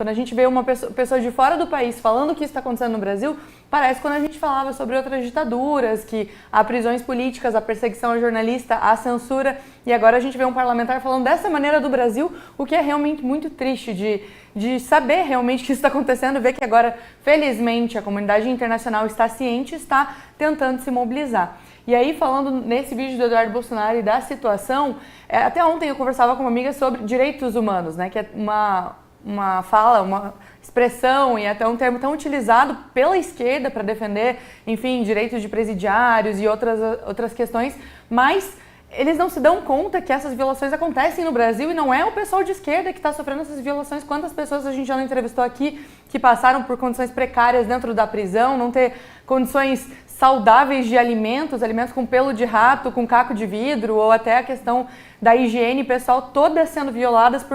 Quando a gente vê uma pessoa de fora do país falando o que está acontecendo no Brasil, parece quando a gente falava sobre outras ditaduras, que há prisões políticas, a perseguição ao jornalista, a censura, e agora a gente vê um parlamentar falando dessa maneira do Brasil, o que é realmente muito triste de saber realmente o que está acontecendo, ver que agora, felizmente, a comunidade internacional está ciente e está tentando se mobilizar. E aí, falando nesse vídeo do Eduardo Bolsonaro e da situação, até ontem eu conversava com uma amiga sobre direitos humanos, né, que é uma fala, uma expressão e até um termo tão utilizado pela esquerda para defender, enfim, direitos de presidiários e outras questões, mas eles não se dão conta que essas violações acontecem no Brasil e não é o pessoal de esquerda que está sofrendo essas violações. Quantas pessoas a gente já não entrevistou aqui que passaram por condições precárias dentro da prisão, não ter condições saudáveis de alimentos com pelo de rato, com caco de vidro, ou até a questão da higiene pessoal, todas sendo violadas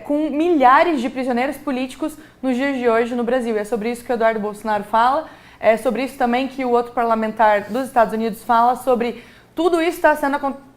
com milhares de prisioneiros políticos nos dias de hoje no Brasil. É sobre isso que o Eduardo Bolsonaro fala, é sobre isso também que o outro parlamentar dos Estados Unidos fala, sobre tudo isso está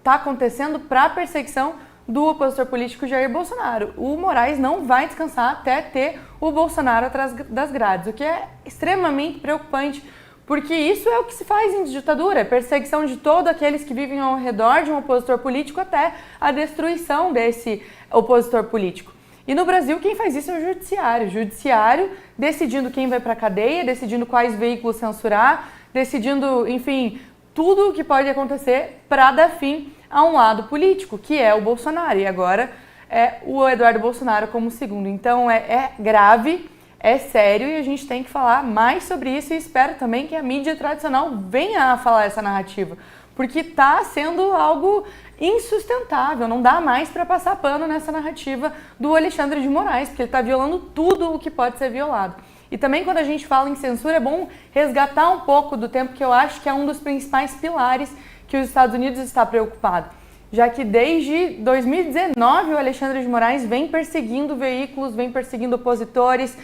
acontecendo para a perseguição do opositor político Jair Bolsonaro. O Moraes não vai descansar até ter o Bolsonaro atrás das grades, o que é extremamente preocupante, porque isso é o que se faz em ditadura, perseguição de todos aqueles que vivem ao redor de um opositor político até a destruição desse opositor político. E no Brasil quem faz isso é o judiciário decidindo quem vai para a cadeia, decidindo quais veículos censurar, decidindo, enfim, tudo o que pode acontecer para dar fim a um lado político, que é o Bolsonaro, e agora é o Eduardo Bolsonaro como segundo. Então é grave, é sério e a gente tem que falar mais sobre isso e espero também que a mídia tradicional venha a falar essa narrativa, porque está sendo algo insustentável, não dá mais para passar pano nessa narrativa do Alexandre de Moraes, porque ele está violando tudo o que pode ser violado. E também quando a gente fala em censura é bom resgatar um pouco do tempo que eu acho que é um dos principais pilares que os Estados Unidos está preocupado, já que desde 2019 o Alexandre de Moraes vem perseguindo veículos, vem perseguindo opositores,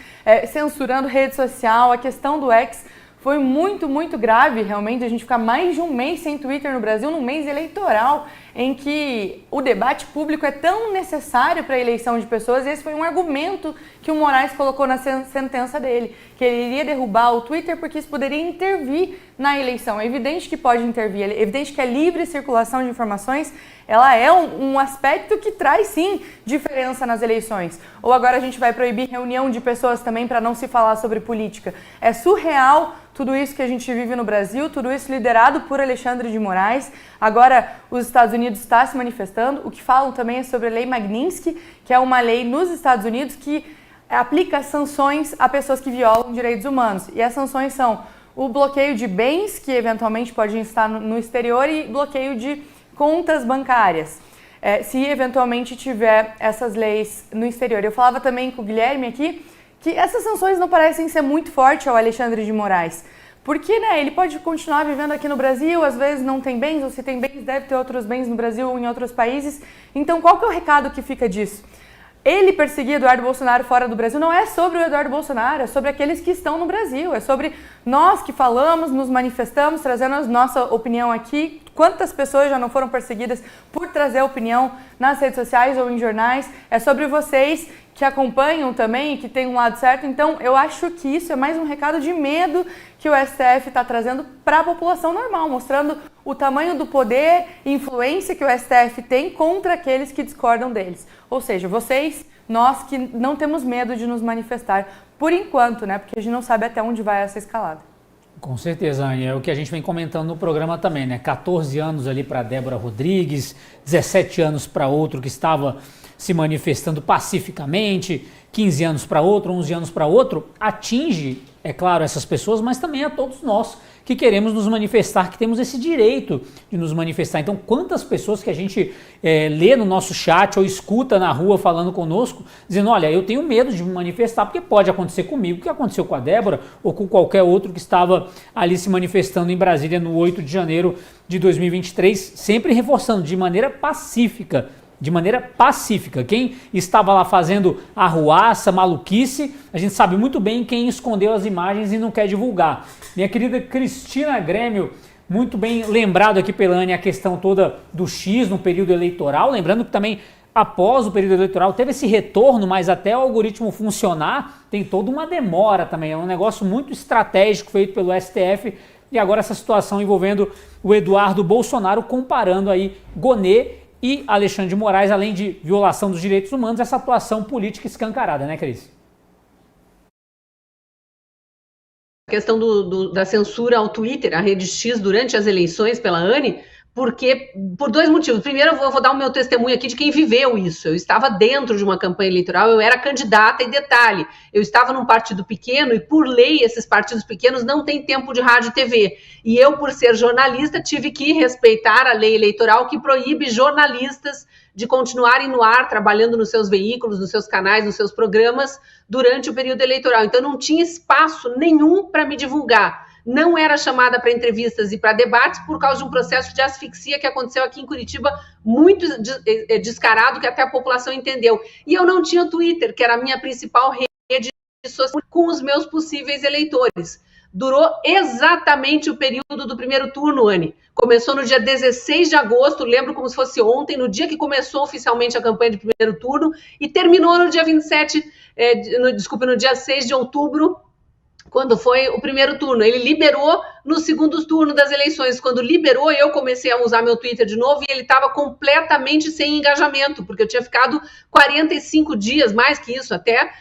censurando rede social. A questão do X foi muito, muito grave, realmente, a gente ficar mais de um mês sem Twitter no Brasil, num mês eleitoral, em que o debate público é tão necessário para a eleição de pessoas. Esse foi um argumento que o Moraes colocou na sentença dele, que ele iria derrubar o Twitter porque isso poderia intervir na eleição. É evidente que pode intervir, é evidente que a livre circulação de informações, ela é um aspecto que traz, sim, diferença nas eleições. Ou agora a gente vai proibir reunião de pessoas também para não se falar sobre política. É surreal tudo isso que a gente vive no Brasil, tudo isso liderado por Alexandre de Moraes. Agora os Estados Unidos está se manifestando. O que falam também é sobre a Lei Magnitsky, que é uma lei nos Estados Unidos que aplica sanções a pessoas que violam direitos humanos. E as sanções são o bloqueio de bens, que eventualmente podem estar no exterior, e bloqueio de contas bancárias, se eventualmente tiver essas leis no exterior. Eu falava também com o Guilherme aqui que essas sanções não parecem ser muito fortes ao Alexandre de Moraes, porque ele pode continuar vivendo aqui no Brasil, às vezes não tem bens, ou se tem bens deve ter outros bens no Brasil ou em outros países. Então qual que é o recado que fica disso? Ele perseguir Eduardo Bolsonaro fora do Brasil não é sobre o Eduardo Bolsonaro, é sobre aqueles que estão no Brasil, é sobre nós que falamos, nos manifestamos, trazendo a nossa opinião aqui. Quantas pessoas já não foram perseguidas por trazer opinião nas redes sociais ou em jornais? É sobre vocês que acompanham também, que tem um lado certo. Então, eu acho que isso é mais um recado de medo que o STF está trazendo para a população normal, mostrando o tamanho do poder e influência que o STF tem contra aqueles que discordam deles. Ou seja, vocês, nós que não temos medo de nos manifestar, por enquanto, né? Porque a gente não sabe até onde vai essa escalada. Com certeza, Anny, é o que a gente vem comentando no programa também, né? 14 anos ali para Débora Rodrigues, 17 anos para outro que estava se manifestando pacificamente, 15 anos para outro, 11 anos para outro, atinge, é claro, essas pessoas, mas também a todos nós que queremos nos manifestar, que temos esse direito de nos manifestar. Então, quantas pessoas que a gente lê no nosso chat ou escuta na rua falando conosco, dizendo, olha, eu tenho medo de me manifestar porque pode acontecer comigo, o que aconteceu com a Débora ou com qualquer outro que estava ali se manifestando em Brasília no 8 de janeiro de 2023, sempre reforçando, de maneira pacífica. De maneira pacífica. Quem estava lá fazendo arruaça, maluquice, a gente sabe muito bem quem escondeu as imagens e não quer divulgar. Minha querida Cristina Grêmio, muito bem lembrado aqui pela Anny a questão toda do X no período eleitoral, lembrando que também após o período eleitoral, teve esse retorno, mas até o algoritmo funcionar, tem toda uma demora também. É um negócio muito estratégico feito pelo STF. E agora essa situação envolvendo o Eduardo Bolsonaro, comparando aí Gonê e Alexandre de Moraes, além de violação dos direitos humanos, essa atuação política escancarada, né, Cris? A questão da censura ao Twitter, a rede X, durante as eleições pela ANE, porque, por dois motivos. Primeiro, eu vou dar o meu testemunho aqui de quem viveu isso. Eu estava dentro de uma campanha eleitoral, eu era candidata, e detalhe, eu estava num partido pequeno e, por lei, esses partidos pequenos não têm tempo de rádio e TV. E eu, por ser jornalista, tive que respeitar a lei eleitoral que proíbe jornalistas de continuarem no ar, trabalhando nos seus veículos, nos seus canais, nos seus programas, durante o período eleitoral. Então, não tinha espaço nenhum para me divulgar. Não era chamada para entrevistas e para debates por causa de um processo de asfixia que aconteceu aqui em Curitiba, muito descarado, que até a população entendeu. E eu não tinha Twitter, que era a minha principal rede social, com os meus possíveis eleitores. Durou exatamente o período do primeiro turno, Anne. Começou no dia 16 de agosto, lembro como se fosse ontem, no dia que começou oficialmente a campanha de primeiro turno, e terminou no dia no dia 6 de outubro, quando foi o primeiro turno. Ele liberou no segundo turno das eleições. Quando liberou, eu comecei a usar meu Twitter de novo e ele estava completamente sem engajamento, porque eu tinha ficado 45 dias, mais que isso até,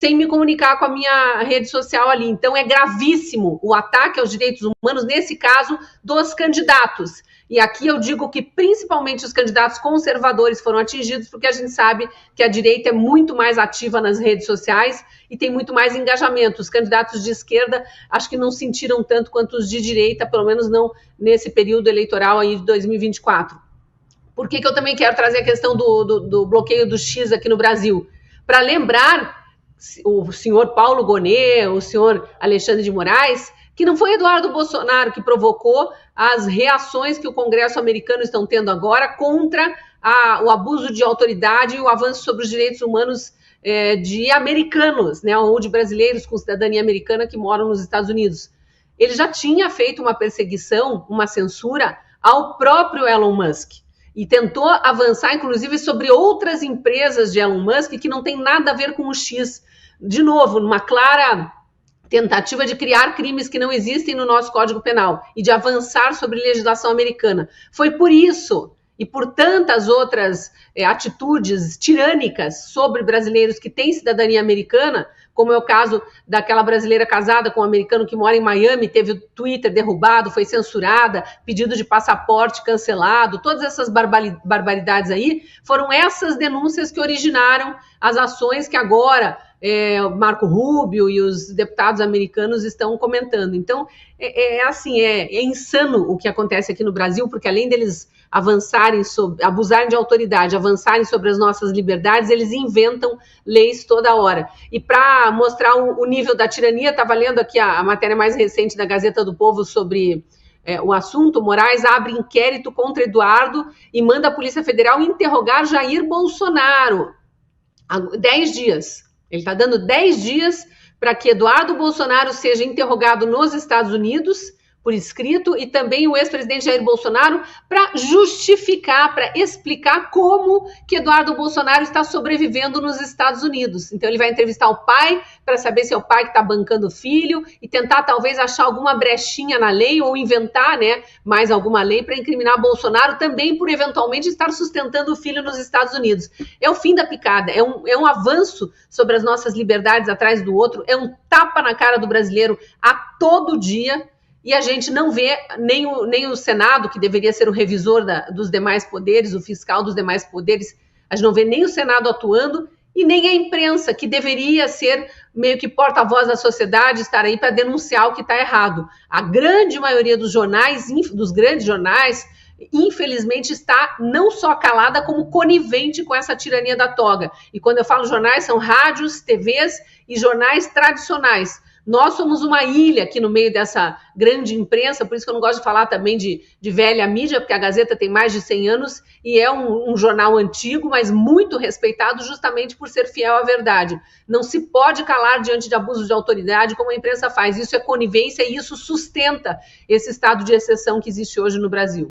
sem me comunicar com a minha rede social ali. Então é gravíssimo o ataque aos direitos humanos, nesse caso, dos candidatos. E aqui eu digo que principalmente os candidatos conservadores foram atingidos, porque a gente sabe que a direita é muito mais ativa nas redes sociais e tem muito mais engajamento. Os candidatos de esquerda acho que não sentiram tanto quanto os de direita, pelo menos não nesse período eleitoral aí de 2024. Por que eu também quero trazer a questão do bloqueio do X aqui no Brasil? Para lembrar o senhor Paulo Gonê, o senhor Alexandre de Moraes, que não foi Eduardo Bolsonaro que provocou as reações que o Congresso americano estão tendo agora contra o abuso de autoridade e o avanço sobre os direitos humanos de americanos, né, ou de brasileiros com cidadania americana que moram nos Estados Unidos. Ele já tinha feito uma perseguição, uma censura ao próprio Elon Musk e tentou avançar, inclusive, sobre outras empresas de Elon Musk que não tem nada a ver com o X. De novo, numa clara tentativa de criar crimes que não existem no nosso Código Penal e de avançar sobre legislação americana. Foi por isso e por tantas outras atitudes tirânicas sobre brasileiros que têm cidadania americana, como é o caso daquela brasileira casada com um americano que mora em Miami, teve o Twitter derrubado, foi censurada, pedido de passaporte cancelado, todas essas barbaridades aí, foram essas denúncias que originaram as ações que agora o Marco Rubio e os deputados americanos estão comentando. Então, é insano o que acontece aqui no Brasil, porque além deles abusarem de autoridade, avançarem sobre as nossas liberdades, eles inventam leis toda hora. E para mostrar o nível da tirania, estava lendo aqui a matéria mais recente da Gazeta do Povo sobre o assunto. Moraes abre inquérito contra Eduardo e manda a Polícia Federal interrogar Jair Bolsonaro. 10 dias. Ele está dando 10 dias para que Eduardo Bolsonaro seja interrogado nos Estados Unidos, por escrito, e também o ex-presidente Jair Bolsonaro, para justificar, para explicar como que Eduardo Bolsonaro está sobrevivendo nos Estados Unidos. Então ele vai entrevistar o pai para saber se é o pai que está bancando o filho e tentar talvez achar alguma brechinha na lei ou inventar, né, mais alguma lei para incriminar Bolsonaro também por eventualmente estar sustentando o filho nos Estados Unidos. É o fim da picada, é um avanço sobre as nossas liberdades atrás do outro, é um tapa na cara do brasileiro a todo dia. E a gente não vê nem o Senado, que deveria ser o revisor dos demais poderes, o fiscal dos demais poderes, a gente não vê nem o Senado atuando e nem a imprensa, que deveria ser meio que porta-voz da sociedade, estar aí para denunciar o que está errado. A grande maioria dos jornais, dos grandes jornais, infelizmente está não só calada, como conivente com essa tirania da toga. E quando eu falo jornais, são rádios, TVs e jornais tradicionais. Nós somos uma ilha aqui no meio dessa grande imprensa, por isso que eu não gosto de falar também de velha mídia, porque a Gazeta tem mais de 100 anos e é um jornal antigo, mas muito respeitado justamente por ser fiel à verdade. Não se pode calar diante de abusos de autoridade como a imprensa faz. Isso é conivência e isso sustenta esse estado de exceção que existe hoje no Brasil.